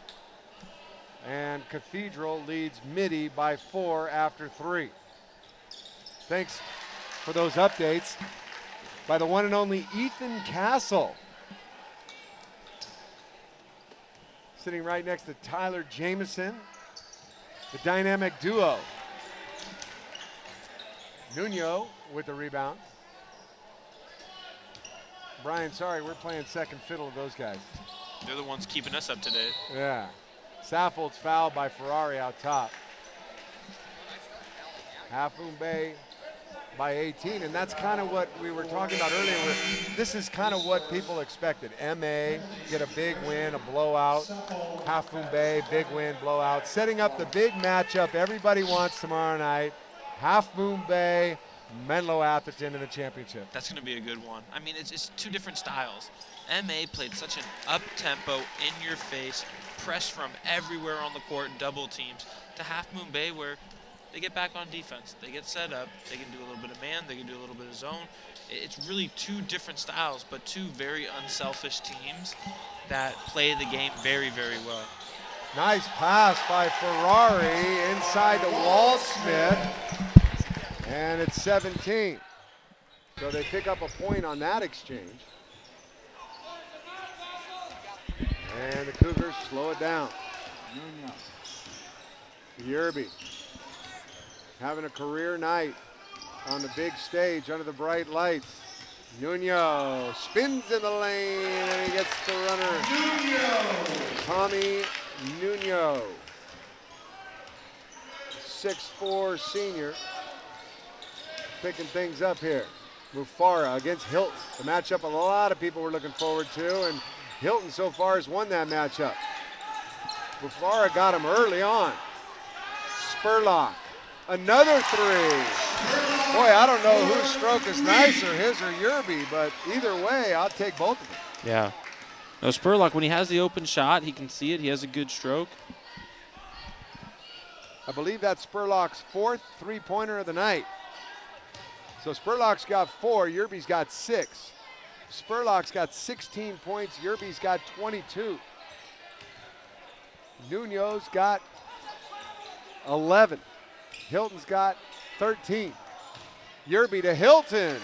And Cathedral leads Midi by 4 after 3. Thanks for those updates by the one and only Ethan Castle. Sitting right next to Tyler Jameson, the dynamic duo. Nuno with the rebound. Brian, sorry, we're playing second fiddle to those guys. They're the ones keeping us up to date. Yeah. Saffold's fouled by Ferrari out top. Half Moon Bay by 18, and that's kind of what we were talking about earlier. This is kind of what people expected. MA get a big win, a blowout. Half Moon Bay, big win, blowout. Setting up the big matchup everybody wants tomorrow night. Half Moon Bay, Menlo Atherton in the championship. That's going to be a good one. I mean, it's two different styles. MA played such an up-tempo, in-your-face, press from everywhere on the court, double teams, to Half Moon Bay where they get back on defense. They get set up. They can do a little bit of man. They can do a little bit of zone. It's really two different styles, but two very unselfish teams that play the game very, very well. Nice pass by Ferrari inside to Waldsmith, and it's 17. So they pick up a point on that exchange. And the Cougars slow it down. Yerby having a career night on the big stage under the bright lights. Nuno spins in the lane and he gets the runner. Tommy Nuno, 6'4" senior, picking things up here. Mufara against Hilton, the matchup a lot of people were looking forward to, and Hilton so far has won that matchup. Mufara got him early on. Spurlock, another three. Boy, I don't know whose stroke is nicer, his or Yerby, but either way, I'll take both of them. Yeah. No, Spurlock, when he has the open shot, he can see it. He has a good stroke. I believe that's Spurlock's 4th three-pointer of the night. So Spurlock's got 4, Yerby's got 6. Spurlock's got 16 points, Yerby's got 22. Nuno's got 11. Hilton's got 13. Yerby to Hilton.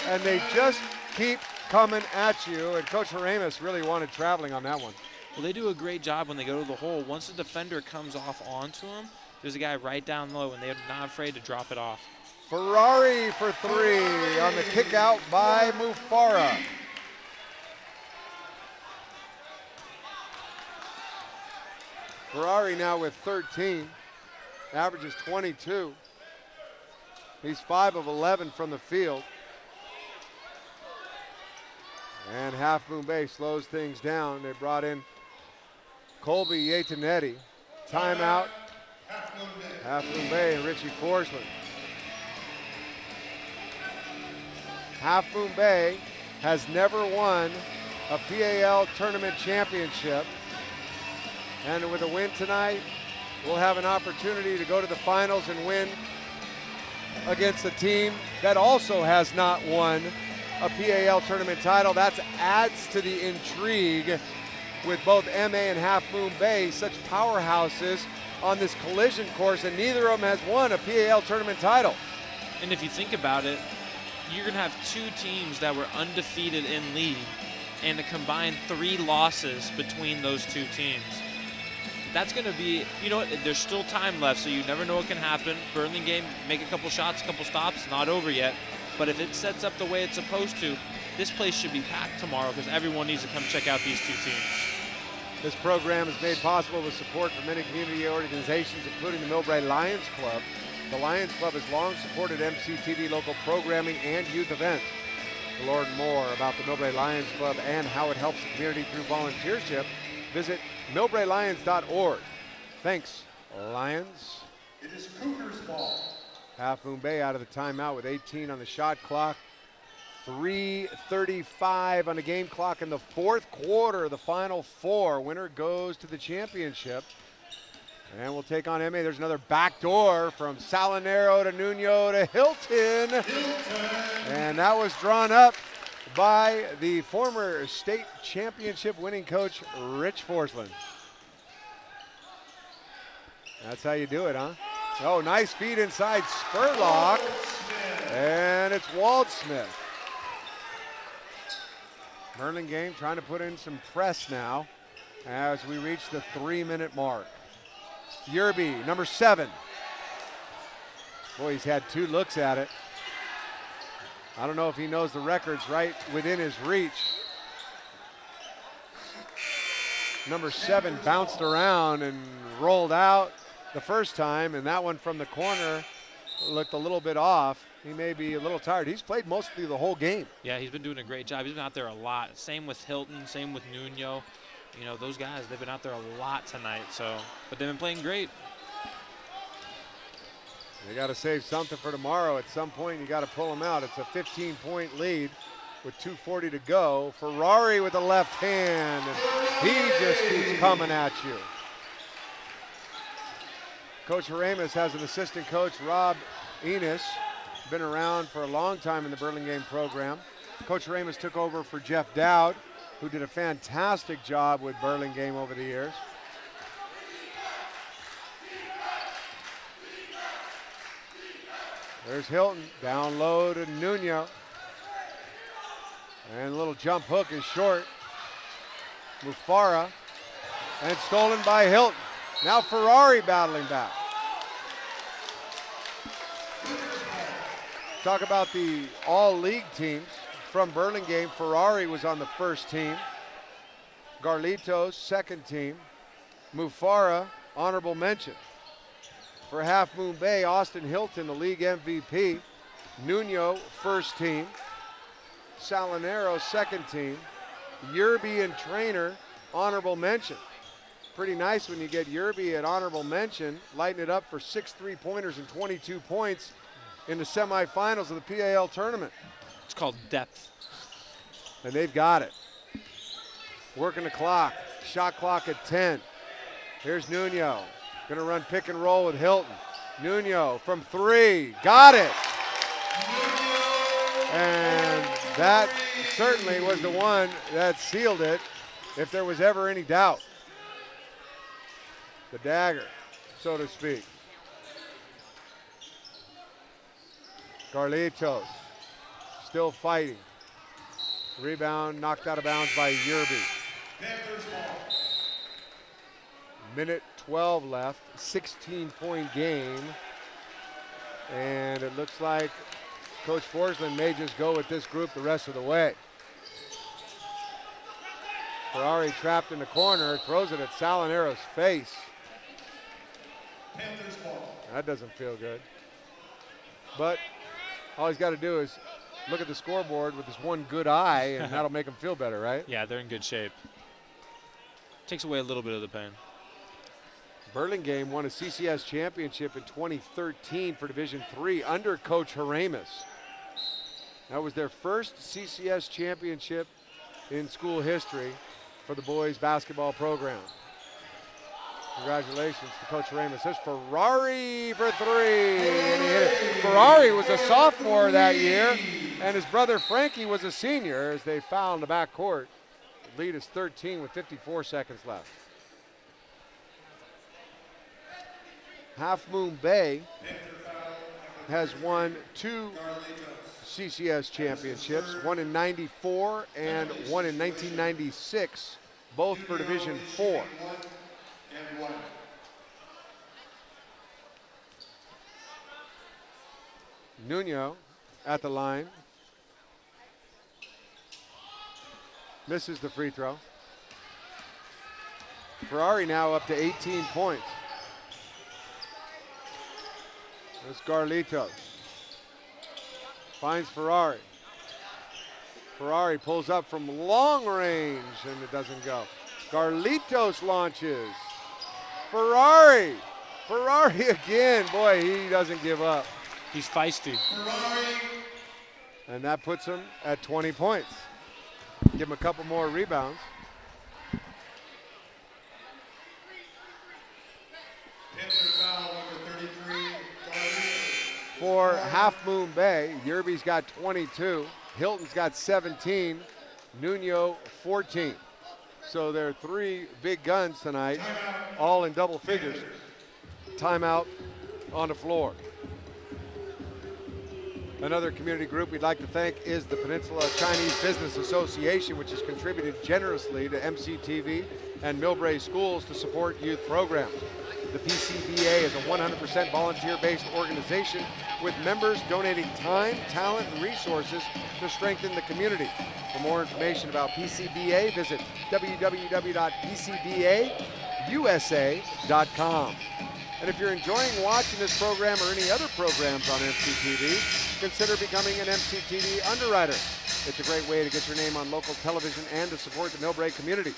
And they just keep coming at you. And Coach Haramis really wanted traveling on that one. Well, they do a great job when they go to the hole. Once the defender comes off onto them, there's a guy right down low, and they're not afraid to drop it off. Ferrari for 3 on the kick out by Mufara. Ferrari now with 13, averages 22. He's 5 of 11 from the field. And Half Moon Bay slows things down. They brought in Colby Yatanetti. Timeout. Half Moon Bay and Richie Forsland. Half Moon Bay has never won a PAL tournament championship. And with a win tonight, we'll have an opportunity to go to the finals and win against a team that also has not won a PAL tournament title. That adds to the intrigue with both MA and Half Moon Bay, such powerhouses on this collision course, and neither of them has won a PAL tournament title. And if you think about it, you're going to have 2 teams that were undefeated in league and a combined 3 losses between those 2 teams. That's going to be, you know what, there's still time left, so you never know what can happen. Burlingame, make a couple shots, a couple stops, not over yet. But if it sets up the way it's supposed to, this place should be packed tomorrow because everyone needs to come check out these 2 teams. This program is made possible with support from many community organizations, including the Millbrae Lions Club. The Lions Club has long supported MCTV local programming and youth events. To learn more about the Millbrae Lions Club and how it helps the community through volunteership, visit millbraelions.org. Thanks, Lions. It is Cougars ball. Half Moon Bay out of the timeout with 18 on the shot clock. 3:35 on the game clock in the 4th quarter, the final 4. Winner goes to the championship. And we'll take on MA. There's another backdoor from Salinero to Nuno to Hilton. And that was drawn up by the former state championship winning coach, Rich Forsland. That's how you do it, huh? Oh, nice feed inside Spurlock. And it's Waldsmith. Burlingame trying to put in some press now as we reach the 3-minute mark. Yerby, number 7. Boy, he's had 2 looks at it. I don't know if he knows the record's right within his reach. Number 7 bounced around and rolled out the first time, and that one from the corner looked a little bit off. He may be a little tired. He's played mostly the whole game. Yeah, he's been doing a great job. He's been out there a lot. Same with Hilton, same with Nuno. You know, those guys, they've been out there a lot tonight, but they've been playing great. They got to save something for tomorrow. At some point, you got to pull them out. It's a 15-point lead with 2:40 to go. Ferrari with the left hand, and he just keeps coming at you. Coach Haramis has an assistant coach, Rob Enos, been around for a long time in the Burlingame program. Coach Haramis took over for Jeff Dowd, who did a fantastic job with Burlingame over the years. There's Hilton, down low to Nuno. And a little jump hook is short. Mufara, and stolen by Hilton. Now Ferrari battling back. Talk about the all-league teams. From Burlingame, Ferrari was on the first team. Garlitos, second team. Mufara, honorable mention. For Half Moon Bay, Austin Hilton, the league MVP. Nuno, first team. Salinero, second team. Yerby and Trainer, honorable mention. Pretty nice when you get Yerby at honorable mention, lighting it up for 6 3-pointers and 22 points in the semifinals of the PAL tournament. It's called depth. And they've got it. Working the clock, shot clock at 10. Here's Nuno, gonna run pick and roll with Hilton. Nuno from 3, got it. And that certainly was the one that sealed it, if there was ever any doubt. The dagger, so to speak. Garlitos still fighting. Rebound knocked out of bounds by Yerby. Minute 12 left, 16-point game. And it looks like Coach Forsland may just go with this group the rest of the way. Ferrari trapped in the corner, throws it at Salinaro's face. Panthers ball. That doesn't feel good. But all he's got to do is look at the scoreboard with his one good eye, and that'll make him feel better, right? Yeah, they're in good shape. Takes away a little bit of the pain. Burlingame won a CCS championship in 2013 for Division III under Coach Haramis. That was their first CCS championship in school history for the boys basketball program. Congratulations to Coach Haramis. There's Ferrari for three, and he hit it. Ferrari was a sophomore that year, and his brother Frankie was a senior as they foul in the backcourt. The lead is 13 with 54 seconds left. Half Moon Bay has won 2 CCS championships, one in '94 and one in 1996, both for Division IV. Nuno at the line. Misses the free throw. Ferrari now up to 18 points. There's Garlitos. Finds Ferrari. Ferrari pulls up from long range and it doesn't go. Garlitos launches. Ferrari again. Boy, he doesn't give up. He's feisty. And that puts him at 20 points. Give him a couple more rebounds. For Half Moon Bay, Yerby's got 22, Hilton's got 17, Nuno 14. So there are 3 big guns tonight, all in double figures. Timeout on the floor. Another community group we'd like to thank is the Peninsula Chinese Business Association, which has contributed generously to MCTV and Millbrae schools to support youth programs. The PCBA is a 100% volunteer-based organization with members donating time, talent, and resources to strengthen the community. For more information about PCBA, visit www.pcbausa.com. And if you're enjoying watching this program or any other programs on MCTV, consider becoming an MCTV underwriter. It's a great way to get your name on local television and to support the Millbrae community.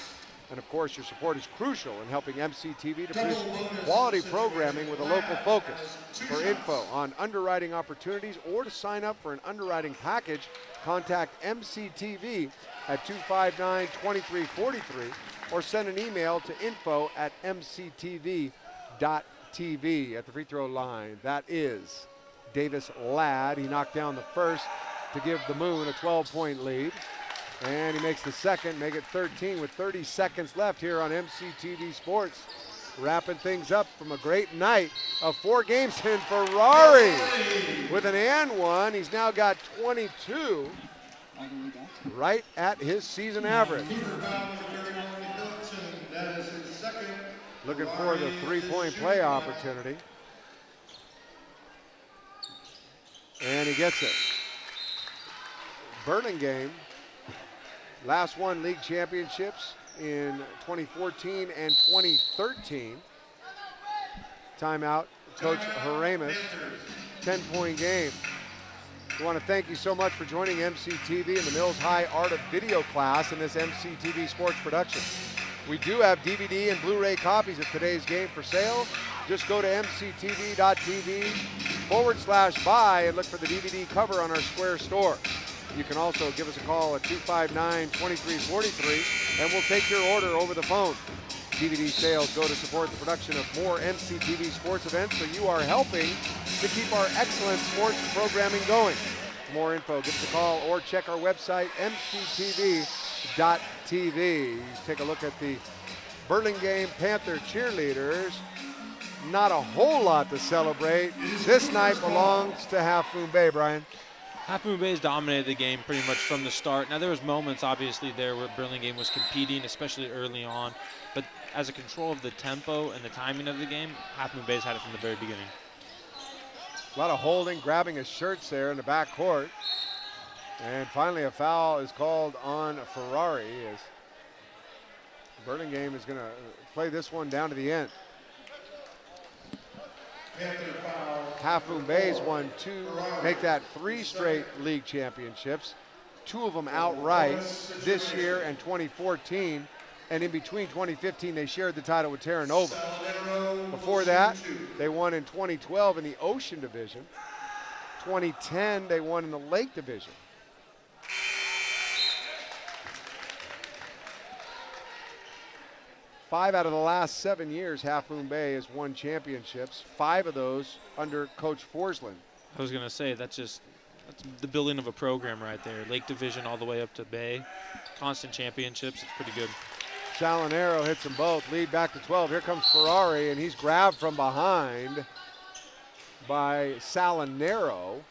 And of course, your support is crucial in helping MCTV to produce quality programming with a local focus. For info on underwriting opportunities or to sign up for an underwriting package, contact MCTV at 259-2343 or send an email to info@mctv.tv. At the free throw line, that is Davis Ladd. He knocked down the first to give the Moon a 12-point lead. And he makes the second, make it 13 with 30 seconds left here on MCTV Sports. Wrapping things up from a great night of 4 games in Ferrari with an and one. He's now got 22, right at his season average. Looking for the 3-point play opportunity. And he gets it. Burlingame last won league championships in 2014 and 2013. Timeout, Coach Haramis, 10-point game. We want to thank you so much for joining MCTV and the Mills High Art of Video class in this MCTV sports production. We do have DVD and Blu-ray copies of today's game for sale. Just go to mctv.tv/buy and look for the DVD cover on our Square store. You can also give us a call at 259-2343 and we'll take your order over the phone. DVD sales go to support the production of more MCTV sports events, so you are helping to keep our excellent sports programming going. For more info, give us a call or check our website, mctv.tv. Take a look at the Burlingame Panther cheerleaders. Not a whole lot to celebrate. This night belongs to Half Moon Bay, Brian. Half Moon Bay's dominated the game pretty much from the start. Now, there was moments, obviously, there where Burlingame was competing, especially early on. But as a control of the tempo and the timing of the game, Half Moon Bay's had it from the very beginning. A lot of holding, grabbing his shirts there in the back court. And finally a foul is called on Ferrari as Burlingame is going to play this one down to the end. Half Moon Bay's won 2, make that 3 straight league championships. 2 of them outright this year and 2014. And in between 2015, they shared the title with Terra Nova. Before that, they won in 2012 in the Ocean Division. 2010, they won in the Lake Division. Five out of the last 7 years, Half Moon Bay has won championships. 5 of those under Coach Forsland. I was going to say, that's the building of a program right there. Lake Division all the way up to Bay. Constant championships. It's pretty good. Salinero hits them both. Lead back to 12. Here comes Ferrari, and he's grabbed from behind by Salinero.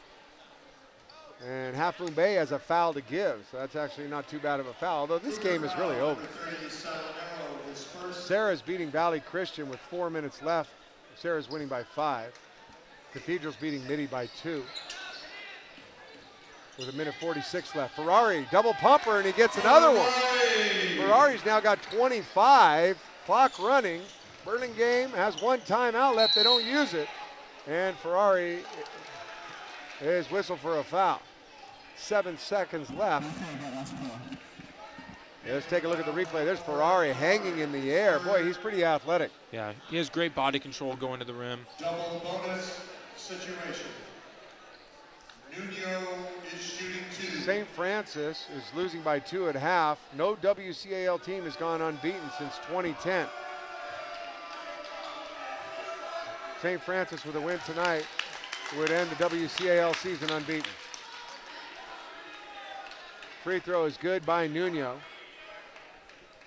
And Half Moon Bay has a foul to give, so that's actually not too bad of a foul, although this game is really over. Sarah's beating Valley Christian with 4 minutes left. Sarah's winning by 5. Cathedral's beating Mitty by 2. With 1:46 left. Ferrari, double pumper, and he gets another one. Ferrari's now got 25, clock running. Burlingame has 1 timeout left, they don't use it. And Ferrari is whistled for a foul. 7 seconds left. Let's take a look at the replay. There's Ferrari hanging in the air. Boy, he's pretty athletic. Yeah, he has great body control going to the rim. Double bonus situation. Nuno is shooting 2. St. Francis is losing by 2 at half. No WCAL team has gone unbeaten since 2010. St. Francis with a win tonight would end the WCAL season unbeaten. Free throw is good by Nuno.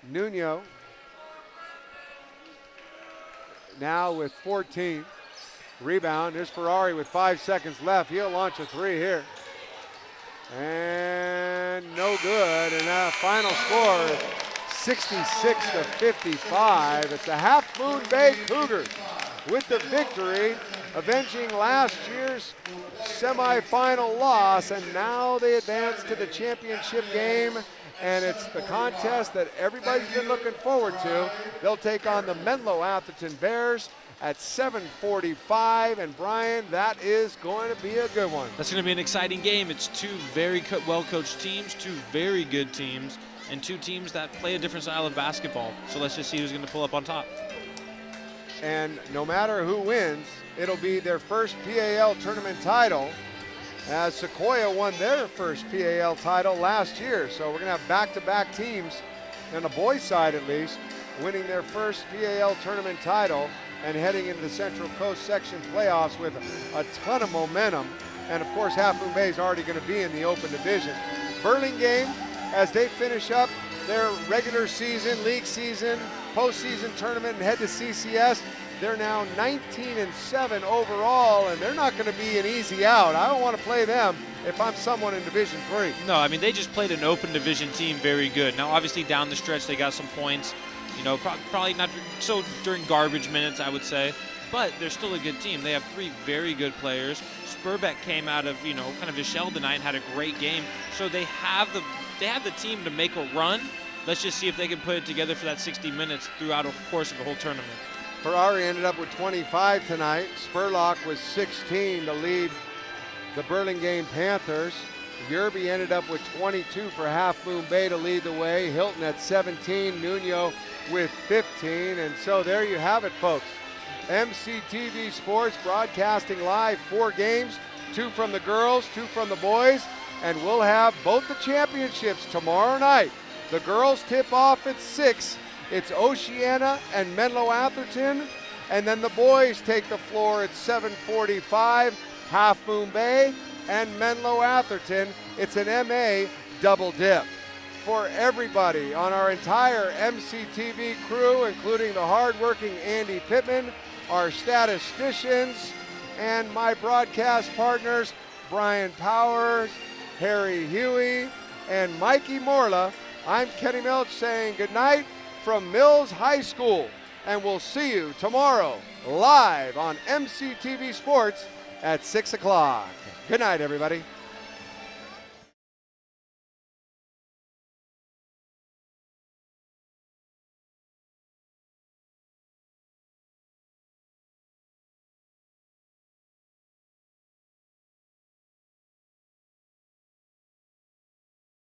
Nuno now with 14. Rebound, there's Ferrari with 5 seconds left. He'll launch a 3 here. And no good, and that final score, 66-55. It's the Half Moon Bay Cougars with the victory, avenging last year's semifinal loss, and now they advance to the championship game, and it's the contest that everybody's been looking forward to. They'll take on the Menlo Atherton Bears at 7:45, and Brian, that is going to be a good one. That's going to be an exciting game. It's 2 very well-coached teams, 2 very good teams, and 2 teams that play a different style of basketball. So let's just see who's going to pull up on top. And no matter who wins, it'll be their first PAL tournament title, as Sequoia won their first PAL title last year. So we're going to have back-to-back teams, on the boys' side at least, winning their first PAL tournament title and heading into the Central Coast section playoffs with a ton of momentum. And of course, Half Moon Bay is already going to be in the open division. Burlingame, as they finish up their regular season, league season, postseason tournament and head to CCS, they're now 19-7 overall, and they're not going to be an easy out. I don't want to play them if I'm someone in Division 3. No, I mean, they just played an open division team very good. Now, obviously, down the stretch, they got some points. You know, probably not so during garbage minutes, I would say, but they're still a good team. They have 3 very good players. Spurbeck came out of, you know, kind of his shell tonight and had a great game. So they have the team to make a run. Let's just see if they can put it together for that 60 minutes throughout the course of the whole tournament. Ferrari ended up with 25 tonight. Spurlock was 16 to lead the Burlingame Panthers. Yerby ended up with 22 for Half Moon Bay to lead the way. Hilton at 17, Nuno with 15. And so there you have it, folks. MCTV Sports broadcasting live 4 games, 2 from the girls, 2 from the boys. And we'll have both the championships tomorrow night. The girls tip off at 6. It's Oceana and Menlo Atherton. And then the boys take the floor at 7:45. Half Moon Bay and Menlo Atherton. It's an MA double dip. For everybody on our entire MCTV crew, including the hardworking Andy Pittman, our statisticians, and my broadcast partners, Brian Powers, Harry Huey, and Mikey Morla, I'm Kenny Milch saying goodnight from Mills High School. And we'll see you tomorrow live on MCTV Sports at 6 o'clock. Good night, everybody.